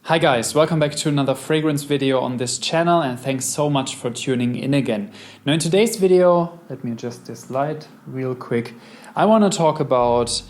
Hi guys, welcome back to another fragrance video on this channel and thanks so much for tuning in again. Now in today's video, let me adjust this light real quick. I want to talk about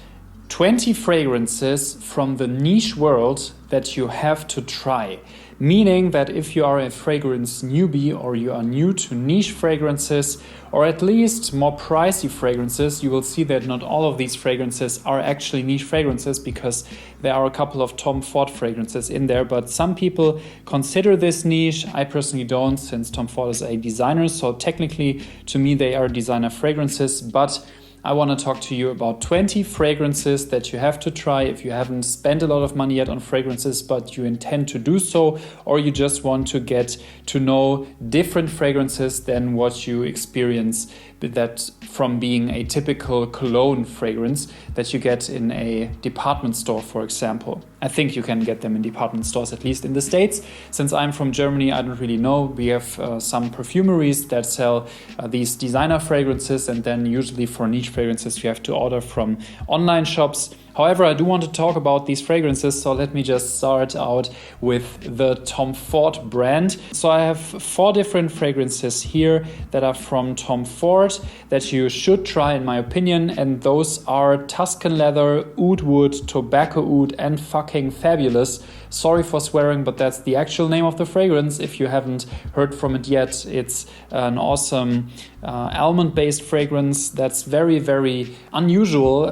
20 fragrances from the niche world that you have to try. Meaning that if you are a fragrance newbie or you are new to niche fragrances or at least more pricey fragrances, you will see that not all of these fragrances are actually niche fragrances because there are a couple of Tom Ford fragrances in there, but some people consider this niche. I personally don't, since Tom Ford is a designer, so technically to me they are designer fragrances, but I want to talk to you about 20 fragrances that you have to try if you haven't spent a lot of money yet on fragrances, but you intend to do so, or you just want to get to know different fragrances than what you experience that from being a typical cologne fragrance that you get in a department store, for example. I think you can get them in department stores, at least in the States. Since I'm from Germany, I don't really know. We have some perfumeries that sell these designer fragrances, and then usually for niche fragrances you have to order from online shops. However, I do want to talk about these fragrances, so let me just start out with the Tom Ford brand. So I have 4 different fragrances here that are from Tom Ford that you should try in my opinion, and those are Tuscan Leather, Oud Wood, Tobacco Oud and Fucking Fabulous. Sorry for swearing, but that's the actual name of the fragrance. If you haven't heard from it yet, it's an awesome almond-based fragrance that's very, very unusual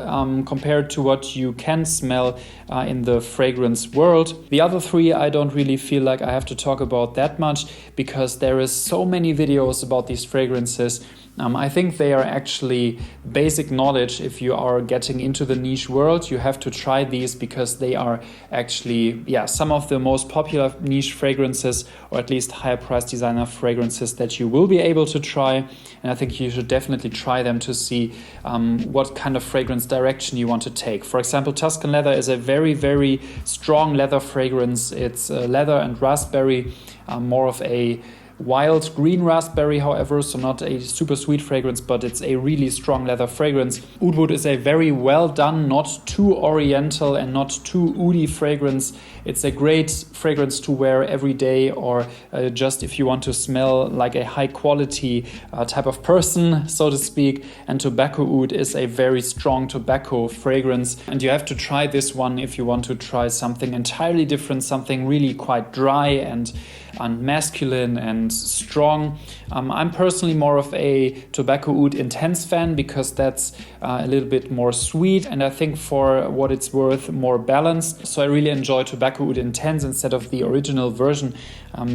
compared to what you can smell in the fragrance world. The other 3 I don't really feel like I have to talk about that much because there is so many videos about these fragrances. I think they are actually basic knowledge. If you are getting into the niche world, you have to try these because they are actually, some of the most popular niche fragrances, or at least higher price designer fragrances that you will be able to try. And I think you should definitely try them to see what kind of fragrance direction you want to take. For example, Tuscan Leather is a very, very strong leather fragrance. It's leather and raspberry, more of a wild green raspberry, however, so not a super sweet fragrance, but it's a really strong leather fragrance. Oud Wood is a very well done, not too oriental and not too oody fragrance. It's a great fragrance to wear every day, or just if you want to smell like a high quality type of person, so to speak. And Tobacco Oud is a very strong tobacco fragrance, and you have to try this one if you want to try something entirely different, something really quite dry and masculine and strong. I'm personally more of a Tobacco Oud Intense fan because that's a little bit more sweet and I think for what it's worth more balanced. So I really enjoy Tobacco Oud Intense instead of the original version,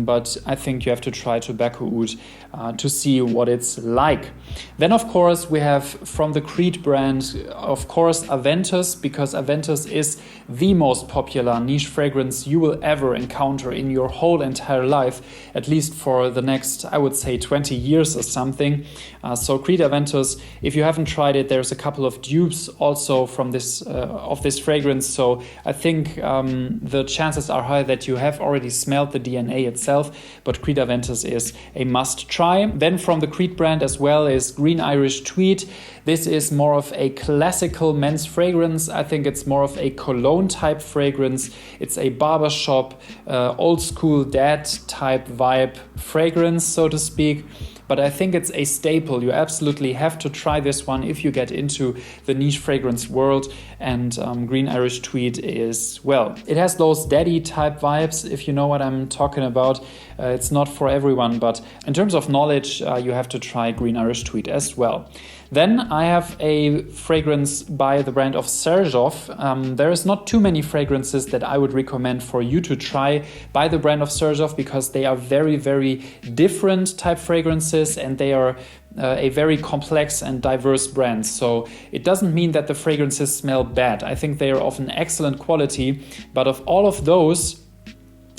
but I think you have to try Tobacco Oud to see what it's like. Then of course we have from the Creed brand, of course, Aventus, because Aventus is the most popular niche fragrance you will ever encounter in your whole entire life, at least for the next, I would say, 20 years or something. So Creed Aventus, if you haven't tried it, there's a couple of dupes also from this of this fragrance. So I think the chances are high that you have already smelled the DNA itself, but Creed Aventus is a must try. Then from the Creed brand as well is Green Irish Tweed. This is more of a classical men's fragrance. I think it's more of a cologne type fragrance. It's a barbershop, old school dad type vibe fragrance, so to speak. But I think it's a staple. You absolutely have to try this one if you get into the niche fragrance world. And Green Irish Tweed is, well, it has those daddy type vibes, if you know what I'm talking about. It's not for everyone, but in terms of knowledge, you have to try Green Irish Tweed as well. Then I have a fragrance by the brand of Serjoff. There is not too many fragrances that I would recommend for you to try by the brand of Serjoff because they are very, very different type fragrances and they are a very complex and diverse brand. So it doesn't mean that the fragrances smell bad. I think they are of an excellent quality, but of all of those,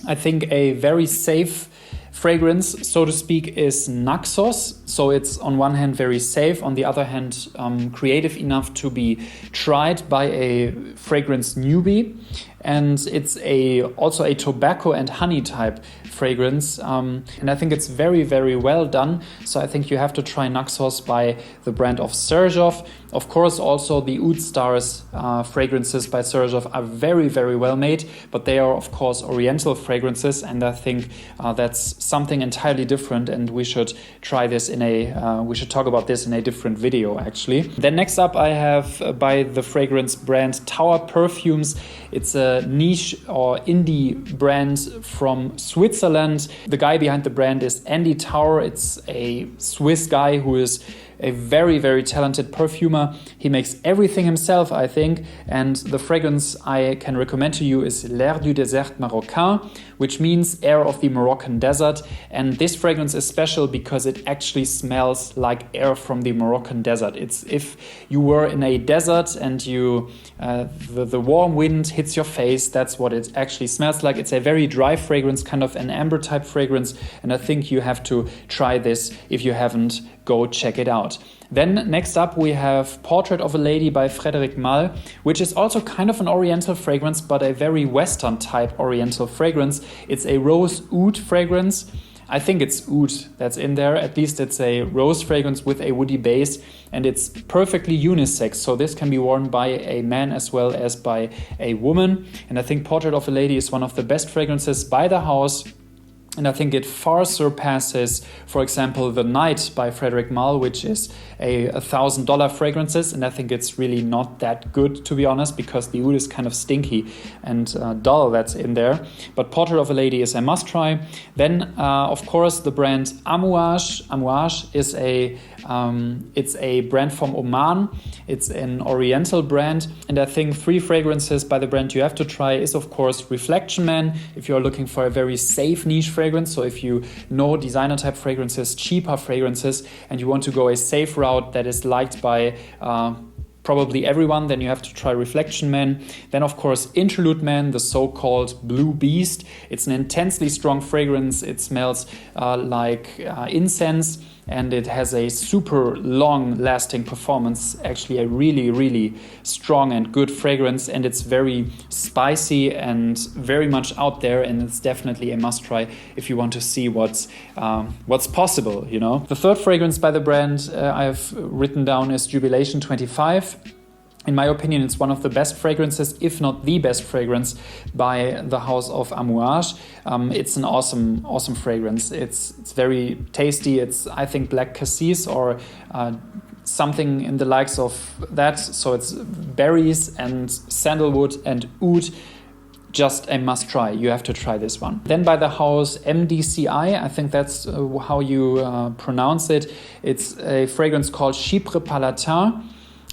I think a very safe fragrance, so to speak, is Naxos. So it's on one hand very safe, on the other hand creative enough to be tried by a fragrance newbie. and it's also a tobacco and honey type fragrance, and I think it's very, very well done. So I think you have to try Naxos by the brand of Serjov. Of course, also the Oud Stars fragrances by Serjov are very, very well made, but they are of course oriental fragrances, and I think that's something entirely different, and we should try this we should talk about this in a different video actually. Then next up I have by the fragrance brand Tower Perfumes. It's a niche or indie brand from Switzerland. The guy behind the brand is Andy Tower. It's a Swiss guy who is a very, very talented perfumer. He makes everything himself, I think. And the fragrance I can recommend to you is L'air du désert Marocain, which means air of the Moroccan desert. And this fragrance is special because it actually smells like air from the Moroccan desert. It's if you were in a desert and the warm wind hits your face, that's what it actually smells like. It's a very dry fragrance, kind of an amber type fragrance. And I think you have to try this. If you haven't, go check it out. Then next up we have Portrait of a Lady by Frédéric Malle, which is also kind of an oriental fragrance, but a very western type oriental fragrance. It's a rose oud fragrance. I think it's oud that's in there. At least it's a rose fragrance with a woody base, and it's perfectly unisex. So this can be worn by a man as well as by a woman. And I think Portrait of a Lady is one of the best fragrances by the house. And I think it far surpasses, for example, The Night by Frédéric Malle, which is a $1,000 fragrances. And I think it's really not that good, to be honest, because the oud is kind of stinky and dull that's in there. But Portrait of a Lady is a must try. Then, of course, the brand Amouage. Amouage is it's a brand from Oman. It's an oriental brand. And I think 3 fragrances by the brand you have to try is, of course, Reflection Man, if you're looking for a very safe niche fragrance. So if you know designer type fragrances, cheaper fragrances, and you want to go a safe route that is liked by probably everyone, then you have to try Reflection Man. Then of course Interlude Man, the so-called Blue Beast. It's an intensely strong fragrance. It smells like incense, and it has a super long lasting performance, actually a really, really strong and good fragrance, and it's very spicy and very much out there, and it's definitely a must try if you want to see what's possible, you know. The third fragrance by the brand I've written down is Jubilation XXV. In my opinion, it's one of the best fragrances, if not the best fragrance, by the house of Amouage. It's an awesome fragrance. It's very tasty. It's, I think, black cassis or something in the likes of that. So it's berries and sandalwood and oud. Just a must try. You have to try this one. Then by the house MDCI, I think that's how you pronounce it. It's a fragrance called Chypre Palatin.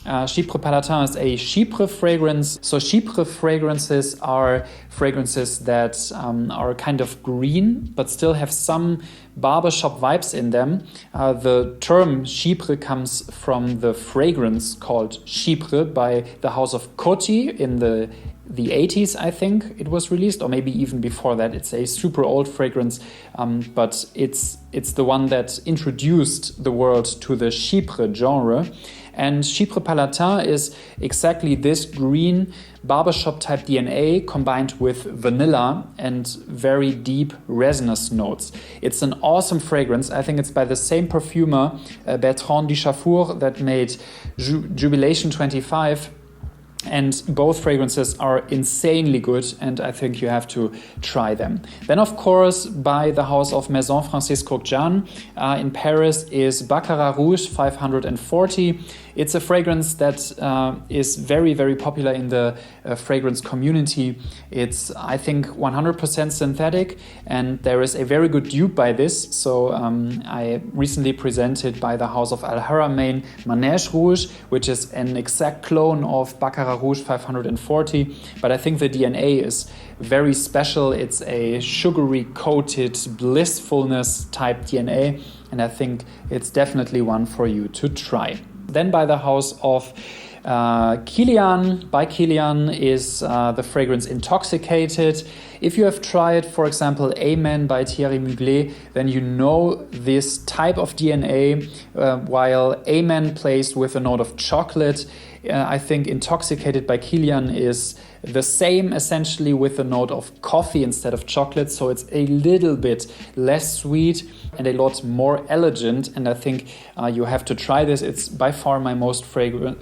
Chypre Palatin is a Chypre fragrance. So Chypre fragrances are fragrances that are kind of green, but still have some barbershop vibes in them. The term Chypre comes from the fragrance called Chypre by the house of Coty in the 80s, I think it was released, or maybe even before that. It's a super old fragrance, but it's the one that introduced the world to the Chypre genre. And Chypre Palatin is exactly this green barbershop type DNA combined with vanilla and very deep resinous notes. It's an awesome fragrance. I think it's by the same perfumer, Bertrand Duchaufour, that made Jubilation XXV. And both fragrances are insanely good, and I think you have to try them. Then, of course, by the house of Maison Francis Kurkdjian in Paris is Baccarat Rouge 540. It's a fragrance that is very, very popular in the fragrance community. It's, I think, 100% synthetic, and there is a very good dupe by this. So I recently presented by the house of Haramain Manège Rouge, which is an exact clone of Baccarat Rouge 540. But I think the DNA is very special. It's a sugary coated blissfulness type DNA, and I think it's definitely one for you to try. Then by the house of Kilian. By Kilian is the fragrance Intoxicated. If you have tried, for example, Amen by Thierry Mugler, then you know this type of DNA, while Amen plays with a note of chocolate. I think Intoxicated by Kilian is the same, essentially, with a note of coffee instead of chocolate. So it's a little bit less sweet and a lot more elegant. And I think you have to try this. It's by far my most fragrant,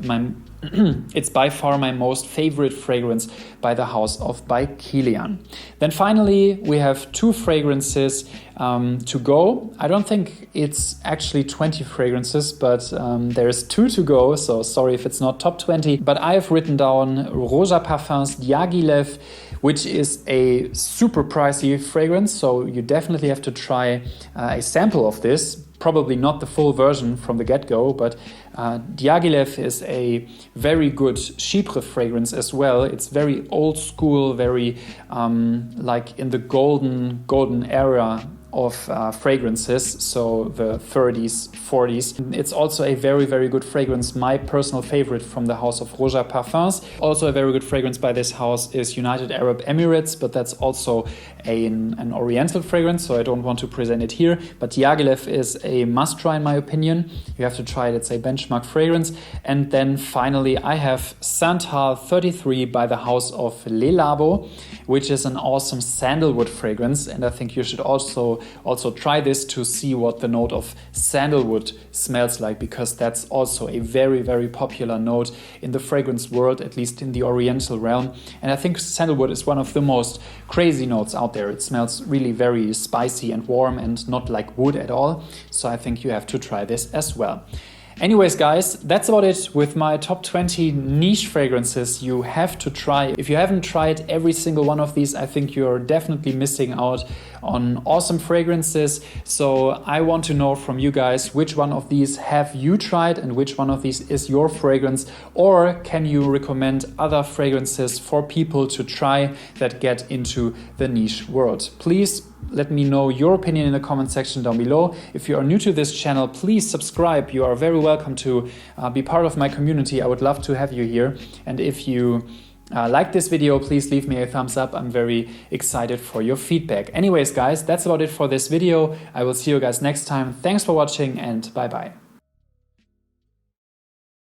it's by far my most favorite fragrance by the house of by Kilian. Then finally, we have 2 fragrances to go. I don't think it's actually 20 fragrances, but there's 2 to go. So sorry if it's not top 20. But I have written down Roja Parfums Diaghilev, which is a super pricey fragrance. So you definitely have to try a sample of this. Probably not the full version from the get-go, but Diaghilev is a very good Chypre fragrance as well. It's very old school, very like in the golden era of fragrances, so the 30s, 40s. It's also a very, very good fragrance, my personal favorite from the house of Roja Parfums. Also a very good fragrance by this house is United Arab Emirates, but that's also an oriental fragrance, so I don't want to present it here. But Diaghilev is a must-try in my opinion. You have to try it, it's a benchmark fragrance. And then finally I have Santal 33 by the house of Labo, which is an awesome sandalwood fragrance, and I think you should also try this to see what the note of sandalwood smells like, because that's also a very, very popular note in the fragrance world, at least in the oriental realm. And I think sandalwood is one of the most crazy notes out there. It smells really very spicy and warm and not like wood at all. So I think you have to try this as well. Anyways, guys, that's about it with my top 20 niche fragrances you have to try. If you haven't tried every single one of these, I think you're definitely missing out on awesome fragrances. So I want to know from you guys, which one of these have you tried and which one of these is your fragrance? Or can you recommend other fragrances for people to try that get into the niche world? Please let me know your opinion in the comment section down below. If you are new to this channel, please subscribe. You are very welcome to be part of my community. I would love to have you here. And if you like this video, please leave me a thumbs up. I'm very excited for your feedback. Anyways, guys, that's about it for this video. I will see you guys next time. Thanks for watching and bye-bye.